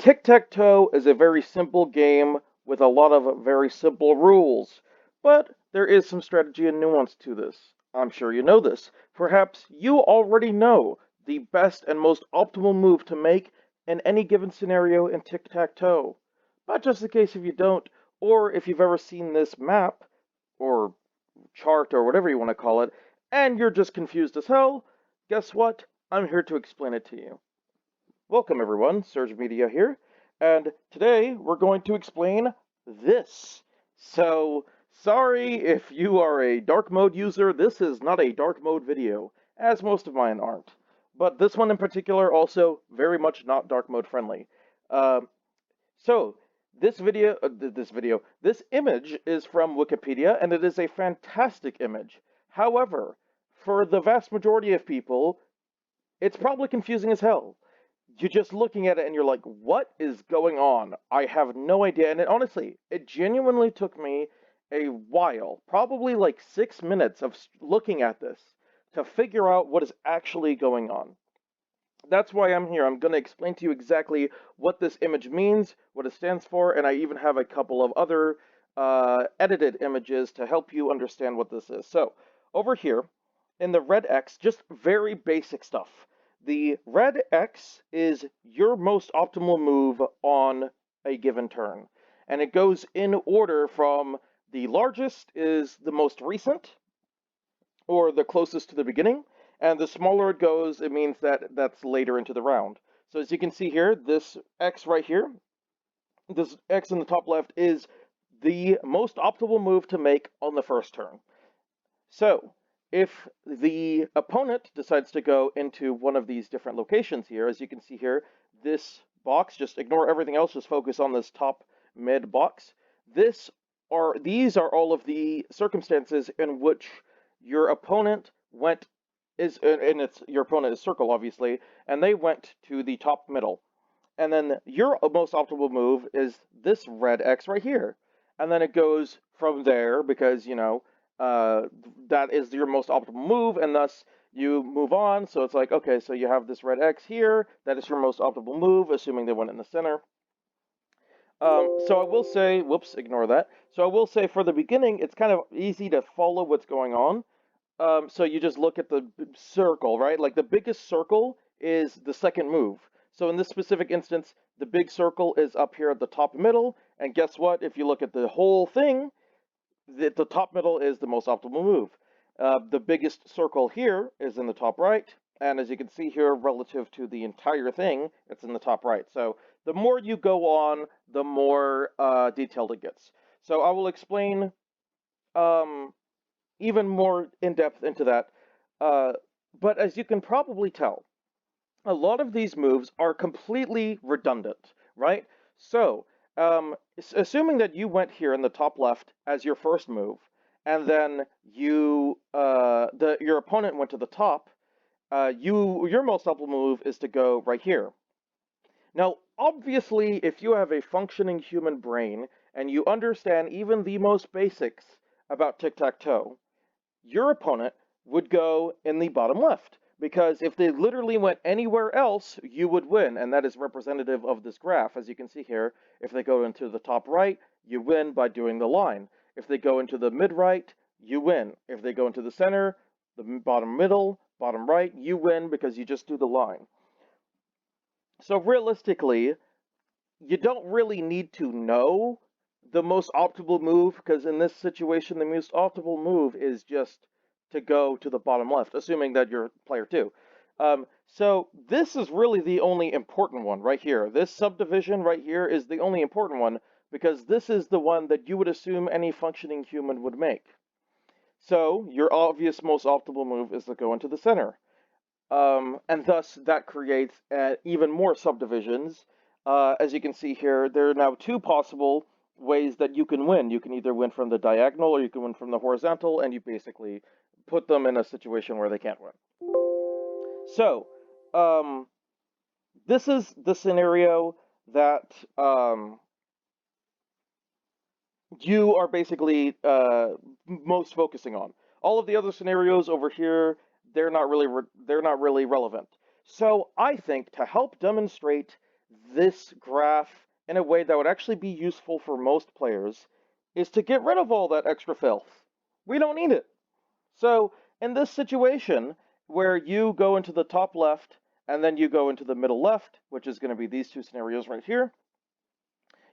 Tic-Tac-Toe is a very simple game with a lot of very simple rules, but there is some strategy and nuance to this. I'm sure you know this. Perhaps you already know the best and most optimal move to make in any given scenario in Tic-Tac-Toe. But just in case if you don't, or if you've ever seen this map, or chart, or whatever you want to call it, and you're just confused as hell, guess what? I'm here to explain it to you. Welcome everyone, Surge Media here, and today we're going to explain this. So, sorry if you are a dark mode user, this is not a dark mode video, as most of mine aren't. But this one in particular also very much not dark mode friendly. Uh, so, this image is from Wikipedia, and it is a fantastic image. However, for the vast majority of people, it's probably confusing as hell. You're just looking at it and you're like, what is going on? I have no idea. And honestly, it genuinely took me a while, probably like 6 minutes of looking at this to figure out what is actually going on. That's why I'm here. I'm going to explain to you exactly what this image means, what it stands for, and I even have a couple of other edited images to help you understand what this is. So, over here in the red X, just very basic stuff. The red X is your most optimal move on a given turn, and it goes in order from the largest is the most recent, or the closest to the beginning, and the smaller it goes, it means that that's later into the round. So as you can see here, this X right here, this X in the top left is the most optimal move to make on the first turn. So if the opponent decides to go into one of these different locations here, as you can see here, this box, just ignore everything else, just focus on this top mid box. These are all of the circumstances in which your opponent went and it's your opponent is circle obviously, and they went to the top middle. And then your most optimal move is this red X right here. And then it goes from there because, uh, that is your most optimal move, and thus you move on. So it's like, okay, so you have this red X here, that is your most optimal move, assuming they went in the center. So I will say, whoops, ignore that. So I will say for the beginning, it's kind of easy to follow what's going on. So you just look at the circle, right? Like the biggest circle is the second move. So in this specific instance, the big circle is up here at the top middle, and guess what? If you look at the whole thing, the top middle is the most optimal move. The biggest circle here is in the top right, and as you can see here, relative to the entire thing, it's in the top right. So the more you go on, the more detailed it gets. So I will explain um, even more in depth into that. Uh, but as you can probably tell, a lot of these moves are completely redundant, right? So, assuming that you went here in the top left as your first move, and then your opponent went to the top, your most optimal move is to go right here. Now, obviously, if you have a functioning human brain and you understand even the most basics about tic-tac-toe, your opponent would go in the bottom left. Because if they literally went anywhere else, you would win. And that is representative of this graph. As you can see here, if they go into the top right, you win by doing the line. If they go into the mid right, you win. If they go into the center, the bottom middle, bottom right, you win because you just do the line. So realistically, you don't really need to know the most optimal move, because in this situation, the most optimal move is just to go to the bottom left, assuming that you're player two. So this is really the only important one right here. This subdivision right here is the only important one because this is the one that you would assume any functioning human would make. So your obvious most optimal move is to go into the center. And thus that creates even more subdivisions. As you can see here, there are now two possible ways that you can win. You can either win from the diagonal or you can win from the horizontal, and you basically put them in a situation where they can't win. So, um, this is the scenario that you are basically most focusing on. All of the other scenarios over here, they're not really relevant. So I think to help demonstrate this graph in a way that would actually be useful for most players is to get rid of all that extra filth. We don't need it. So, in this situation, where you go into the top left and then you go into the middle left, which is going to be these two scenarios right here,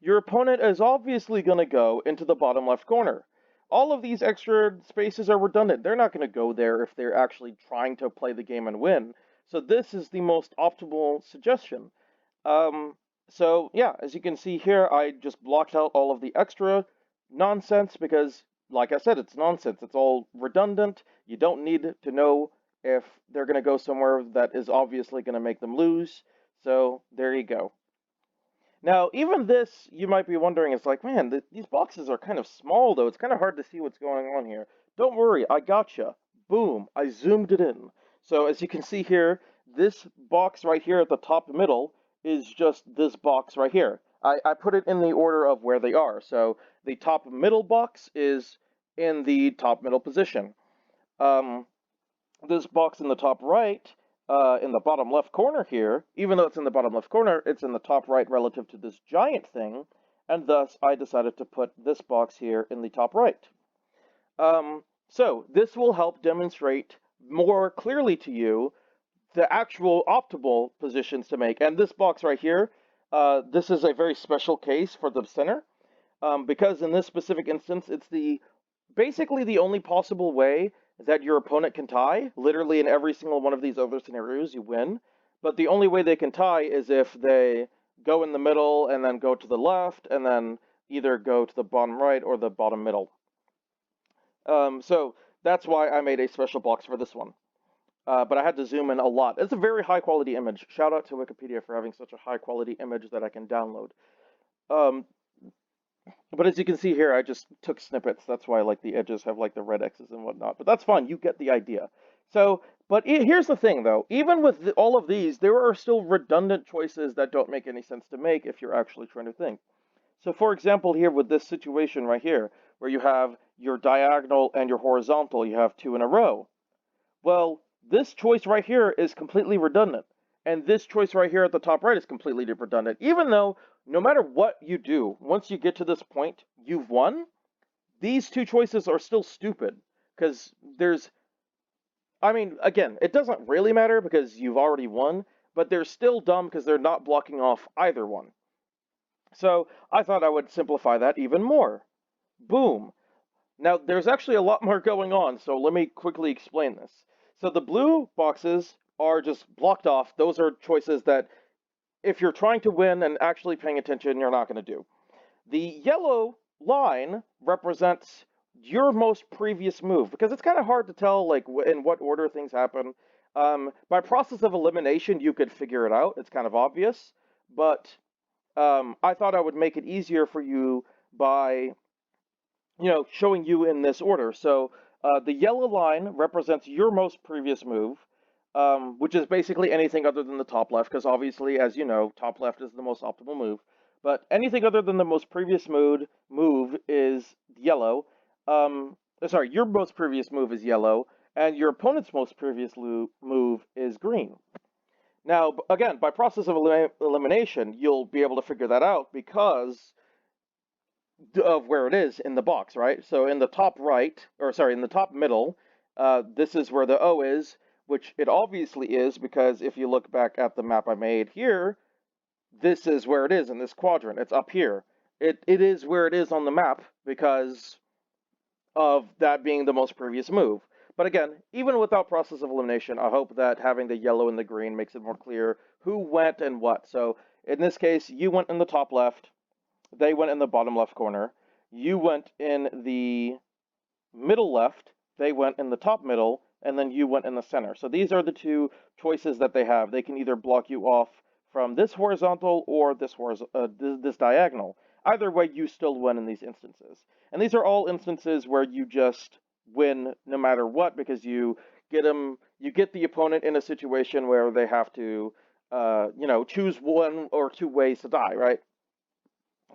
your opponent is obviously going to go into the bottom left corner. All of these extra spaces are redundant. They're not going to go there if they're actually trying to play the game and win. So this is the most optimal suggestion. Um, so yeah, as you can see here, I just blocked out all of the extra nonsense because, like I said, it's nonsense. It's all redundant. You don't need to know if they're going to go somewhere that is obviously going to make them lose. So there you go. Now, even this, you might be wondering, it's like, man, these boxes are kind of small, though. It's kind of hard to see what's going on here. Don't worry, I gotcha. Boom, I zoomed it in. So as you can see here, this box right here at the top middle is just this box right here. I put it in the order of where they are. So the top middle box is in the top middle position. Um, this box in the top right, in the bottom left corner here, even though it's in the bottom left corner, it's in the top right relative to this giant thing, and thus I decided to put this box here in the top right. So this will help demonstrate more clearly to you the actual optimal positions to make. And this box right here, this is a very special case for the center, because in this specific instance, it's basically the only possible way that your opponent can tie. Literally in every single one of these other scenarios, you win. But the only way they can tie is if they go in the middle and then go to the left and then either go to the bottom right or the bottom middle. So that's why I made a special box for this one. But I had to zoom in a lot. It's a very high quality image. Shout out to Wikipedia for having such a high quality image that I can download. Um, but as you can see here, I just took snippets. That's why like the edges have like the red X's and whatnot. But that's fine. You get the idea. So, but here's the thing though. Even with all of these, there are still redundant choices that don't make any sense to make if you're actually trying to think. So for example, here with this situation right here, where you have your diagonal and your horizontal, you have two in a row. Well, this choice right here is completely redundant. And this choice right here at the top right is completely redundant. Even though, no matter what you do, once you get to this point, you've won, these two choices are still stupid. Because I mean, again, it doesn't really matter because you've already won, but they're still dumb because they're not blocking off either one. So I thought I would simplify that even more. Boom. Now, there's actually a lot more going on, so let me quickly explain this. So the blue boxes are just blocked off. Those are choices that, if you're trying to win and actually paying attention, you're not going to do. The yellow line represents your most previous move, because it's kind of hard to tell like in what order things happen. By process of elimination, you could figure it out. It's kind of obvious, but I thought I would make it easier for you by showing you in this order. So the yellow line represents your most previous move, which is basically anything other than the top left, because obviously, as you know, top left is the most optimal move. But anything other than the most previous move is yellow. Sorry, your most previous move is yellow, and your opponent's most previous move is green. Now, again, by process of elimination, you'll be able to figure that out because of where it is in the box, right? So in the top right, or sorry, in the top middle, this is where the O is, which it obviously is because if you look back at the map I made here, this is where it is in this quadrant. It's up here. It is where it is on the map because of that being the most previous move. But again, even without process of elimination, I hope that having the yellow and the green makes it more clear who went and what. So in this case, you went in the top left, they went in the bottom left corner. You went in the middle left, they went in the top middle, and then you went in the center. So these are the two choices that they have. They can either block you off from this horizontal or this diagonal. Either way, you still win in these instances. And these are all instances where you just win no matter what because you get the opponent in a situation where they have to, choose one or two ways to die, right?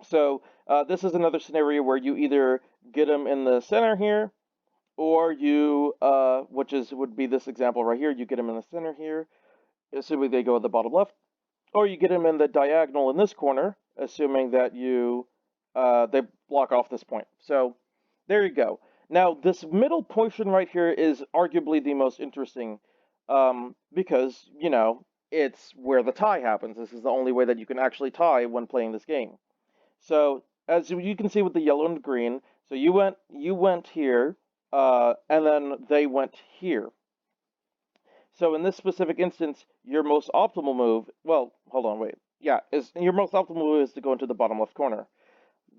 So this is another scenario where you either get them in the center here, or you, would be this example right here, you get them in the center here, assuming they go at the bottom left, Or you get them in the diagonal in this corner, assuming that they block off this point. So there you go. Now this middle portion right here is arguably the most interesting, because it's where the tie happens. This is the only way that you can actually tie when playing this game. So as you can see with the yellow and green, so you went here, and then they went here. So in this specific instance, your most optimal move, well, hold on, wait. Yeah, is your most optimal move is to go into the bottom left corner.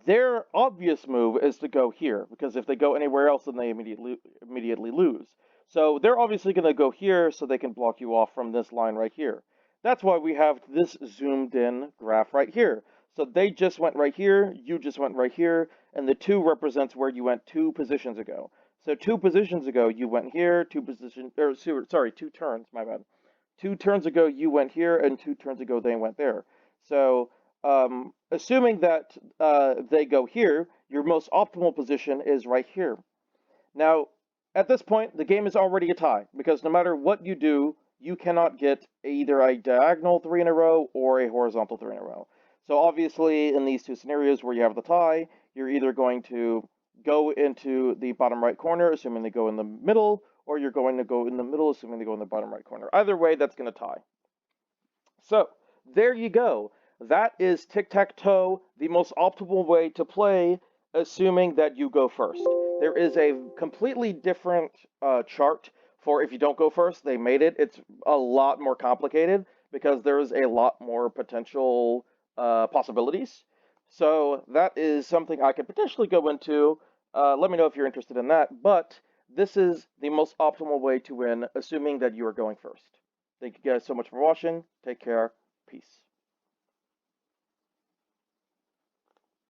Their obvious move is to go here, because if they go anywhere else, then they immediately lose. So they're obviously going to go here so they can block you off from this line right here. That's why we have this zoomed in graph right here. So they just went right here, you just went right here, and the 2 represents where you went 2 positions ago. So 2 positions ago, you went here, 2 turns, my bad. 2 turns ago, you went here, and 2 turns ago, they went there. So assuming that they go here, your most optimal position is right here. Now, at this point, the game is already a tie, because no matter what you do, you cannot get either a diagonal 3 in a row or a horizontal 3 in a row. So obviously, in these 2 scenarios where you have the tie, you're either going to go into the bottom right corner, assuming they go in the middle, or you're going to go in the middle, assuming they go in the bottom right corner. Either way, that's going to tie. So, there you go. That is tic-tac-toe, the most optimal way to play, assuming that you go first. There is a completely different chart for if you don't go first. They made it. It's a lot more complicated because there's a lot more potential possibilities. So that is something I could potentially go into. Let me know if you're interested in that. But this is the most optimal way to win, assuming that you are going first. Thank you guys so much for watching. Take care. Peace.